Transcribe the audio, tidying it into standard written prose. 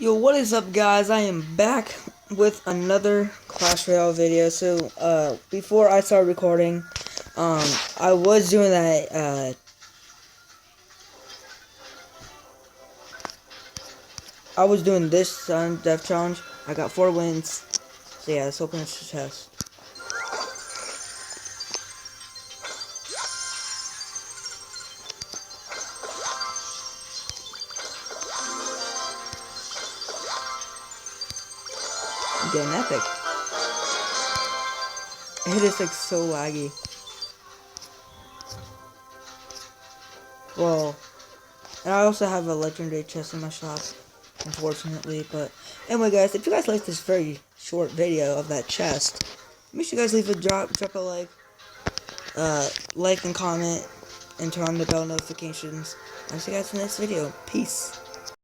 Yo, what is up, guys? I am back with another Clash Royale video. So, before I started recording, I was doing that, I was doing this death challenge. I got 4 wins. So yeah, let's open this chest. I'm getting epic. It is like so laggy. Well, and I also have a legendary chest in my shop, unfortunately. But anyway, guys, if you guys like this very short video of that chest, make sure you guys leave a drop a like and comment, and turn on the bell notifications. I'll see you guys in the next video. Peace.